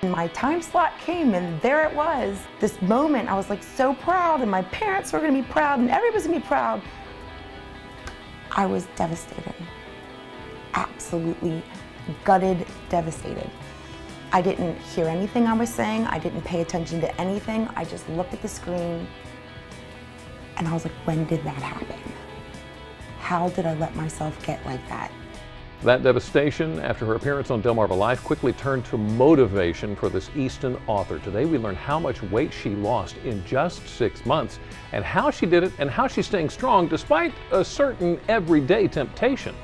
And my time slot came and there it was. This moment, I was like so proud, and my parents were gonna be proud and everybody's gonna be proud. I was devastated. Absolutely gutted, devastated. I didn't hear anything I was saying. I didn't pay attention to anything. I just looked at the screen and I was like, when did that happen? How did I let myself get like that? That devastation after her appearance on Delmarva Life quickly turned to motivation for this Easton author. Today we learn how much weight she lost in just 6 months and how she did it and how she's staying strong despite a certain everyday temptation.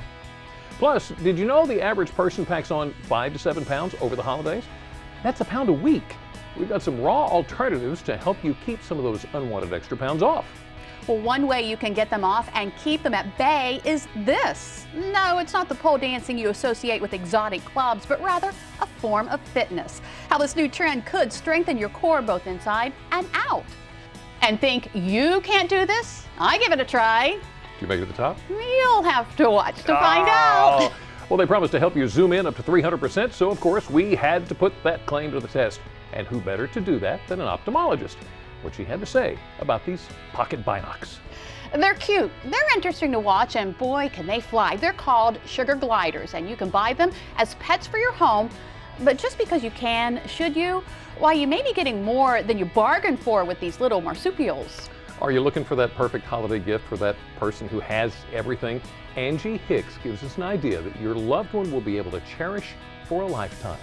Plus, did you know the average person packs on 5 to 7 pounds over the holidays? That's a pound a week. We've got some raw alternatives to help you keep some of those unwanted extra pounds off. Well, one way you can get them off and keep them at bay is this. No, it's not the pole dancing you associate with exotic clubs, but rather a form of fitness. How this new trend could strengthen your core both inside and out. And think you can't do this? I give it a try. Did you make it to the top? You'll have to watch to find out. Well, they promised to help you zoom in up to 300%, so of course we had to put that claim to the test. And who better to do that than an ophthalmologist? What she had to say about these pocket binocs. They're cute, they're interesting to watch, and boy can they fly. They're called sugar gliders, and you can buy them as pets for your home. But just because you can, should you? Why, you may be getting more than you bargained for with these little marsupials. Are you looking for that perfect holiday gift for that person who has everything? Angie Hicks gives us an idea that your loved one will be able to cherish for a lifetime.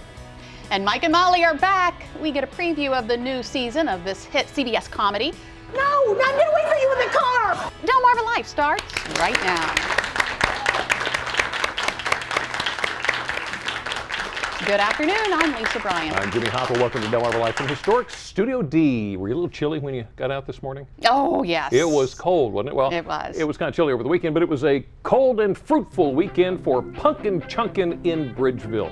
And Mike and Molly are back. We get a preview of the new season of this hit CBS comedy. No, I'm gonna wait for you in the car. Delmarva Life starts right now. Good afternoon, I'm Lisa Bryant. I'm Jimmy Hopper. Welcome to Delmarva Life from historic Studio D. Were you a little chilly when you got out this morning? Oh, yes. It was cold, wasn't it? Well, it was. It was kind of chilly over the weekend, but it was a cold and fruitful weekend for Punkin Chunkin in Bridgeville.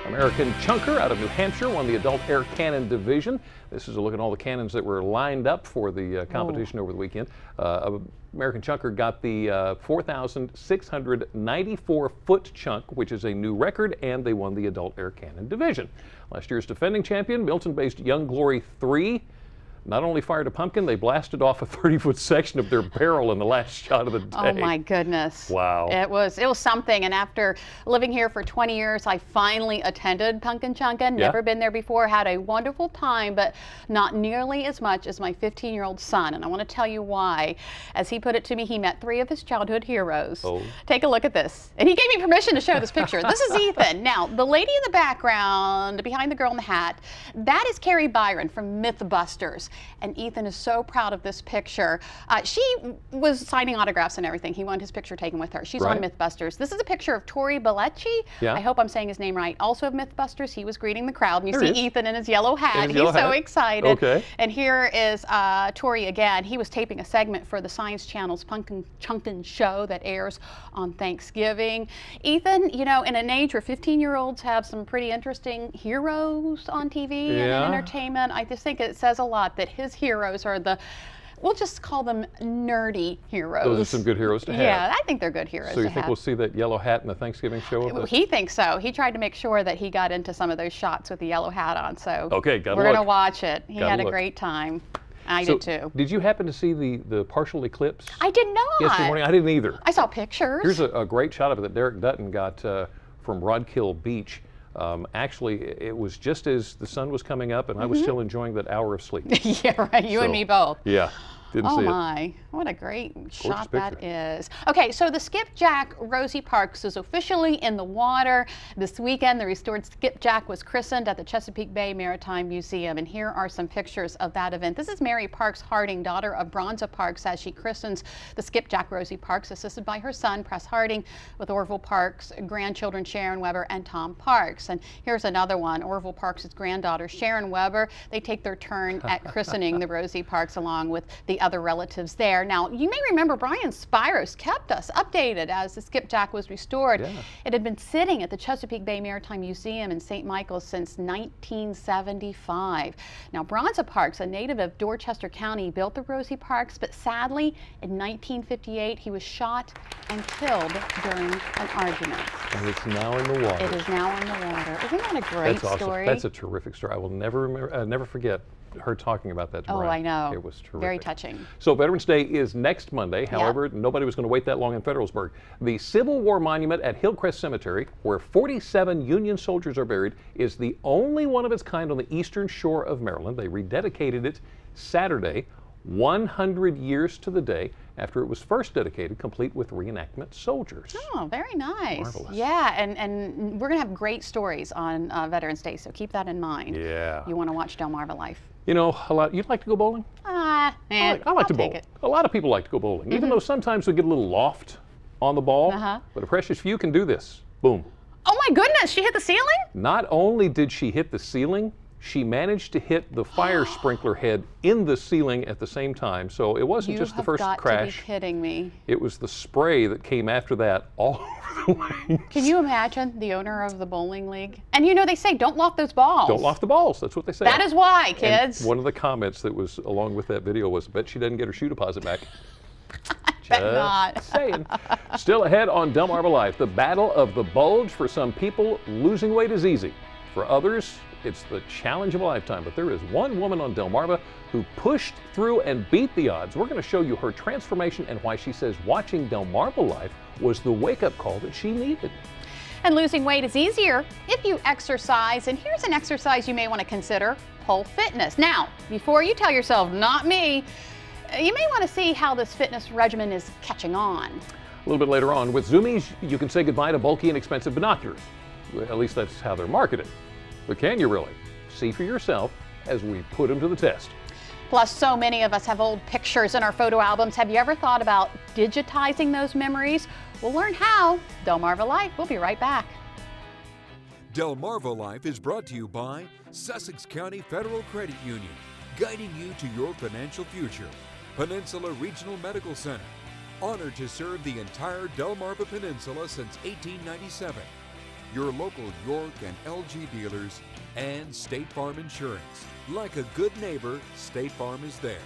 American Chunker out of New Hampshire won the adult air cannon division. This is a look at all the cannons that were lined up for the competition over the weekend. American Chunker got the 4,694 foot chunk, which is a new record, and they won the adult air cannon division. Last year's defending champion, Milton-based Young Glory 3, not only fired a pumpkin, they blasted off a 30-foot section of their barrel in the last shot of the day. Oh my goodness. Wow. It was something, and after living here for 20 years, I finally attended Punkin Chunkin. Never been there before, had a wonderful time, but not nearly as much as my 15-year-old son, and I want to tell you why. As he put it to me, he met 3 of his childhood heroes. Oh. Take a look at this. And he gave me permission to show this picture. This is Ethan. Now, the lady in the background, behind the girl in the hat, that is Carrie Byron from Mythbusters. And Ethan is so proud of this picture. She was signing autographs and everything. He wanted his picture taken with her. She's on Mythbusters. This is a picture of Tori Belleci. Yeah. I hope I'm saying his name right. Also of Mythbusters. He was greeting the crowd. And you see Ethan in his yellow hat. He's so excited. Okay. And here is Tori again. He was taping a segment for the Science Channel's Punkin Chunkin show that airs on Thanksgiving. Ethan, you know, in an age where 15-year-olds have some pretty interesting heroes on TV and in entertainment, I just think it says a lot that his heroes are we'll just call them nerdy heroes. Those are some good heroes to have. Yeah, I think they're good heroes So you think we'll see that yellow hat in the Thanksgiving show? He thinks so. He tried to make sure that he got into some of those shots with the yellow hat on. So we're going to watch it. He had a great time. I did too. Did you happen to see the partial eclipse? I did not. Yesterday morning? I didn't either. I saw pictures. Here's a great shot of it that Derek Dutton got from Rodkill Beach. Actually, it was just as the sun was coming up, and I was still enjoying that hour of sleep. Yeah, right. You and me both. Yeah. Didn't see it. Oh my, what a great shot that is. Okay, so the Skipjack Rosie Parks is officially in the water. This weekend, the restored Skipjack was christened at the Chesapeake Bay Maritime Museum, and here are some pictures of that event. This is Mary Parks Harding, daughter of Bronza Parks, as she christens the Skipjack Rosie Parks, assisted by her son, Press Harding, with Orville Parks' grandchildren, Sharon Weber and Tom Parks. And here's another one, Orville Parks' granddaughter, Sharon Weber. They take their turn at christening the Rosie Parks along with the the other relatives there. Now, you may remember Brian Spiros kept us updated as the skipjack was restored. Yeah. It had been sitting at the Chesapeake Bay Maritime Museum in St. Michael's since 1975. Now, Bronza Parks, a native of Dorchester County, built the Rosie Parks, but sadly, in 1958, he was shot and killed during an argument. And it's now in the water. It is now in the water. Isn't that a great That's awesome. story? That's a terrific story. I will never forget her talking about that to Oh, Brian. I know. It was terrific. Very touching. So Veterans Day is next Monday. However, nobody was going to wait that long in Federalsburg. The Civil War Monument at Hillcrest Cemetery, where 47 Union soldiers are buried, is the only one of its kind on the eastern shore of Maryland. They rededicated it Saturday, 100 years to the day after it was first dedicated, complete with reenactment soldiers. Oh, very nice. Marvelous. Yeah, and we're going to have great stories on Veterans Day, so keep that in mind. Yeah. You want to watch Delmarva Life. You know, you'd like to go bowling? I like to bowl. A lot of people like to go bowling, even though sometimes we get a little loft on the ball, but a precious few can do this. Boom. Oh my goodness, she hit the ceiling? Not only did she hit the ceiling, she managed to hit the fire sprinkler head in the ceiling at the same time. So it wasn't just the first crash. You have got to be kidding me. It was the spray that came after that all over the legs. Can you imagine the owner of the bowling league? And you know, they say don't loft those balls. Don't loft the balls. That's what they say. That is why, kids. And one of the comments that was along with that video was, bet she doesn't get her shoe deposit back. Bet not. Saying. Still ahead on Delmarva Life, the battle of the bulge. For some people, losing weight is easy. For others, it's the challenge of a lifetime. But there is one woman on Delmarva who pushed through and beat the odds. We're going to show you her transformation and why she says watching Delmarva Life was the wake-up call that she needed. And losing weight is easier if you exercise. And here's an exercise you may want to consider: pole fitness. Now, before you tell yourself, not me, you may want to see how this fitness regimen is catching on. A little bit later on, with Zoomies, you can say goodbye to bulky and expensive binoculars. At least that's how they're marketed. But can you really? See for yourself as we put them to the test. Plus, so many of us have old pictures in our photo albums. Have you ever thought about digitizing those memories? We'll learn how. Delmarva Life. We'll be right back. Delmarva Life is brought to you by Sussex County Federal Credit Union, guiding you to your financial future. Peninsula Regional Medical Center, honored to serve the entire Delmarva Peninsula since 1897. Your local York and LG dealers, and State Farm Insurance. Like a good neighbor, State Farm is there.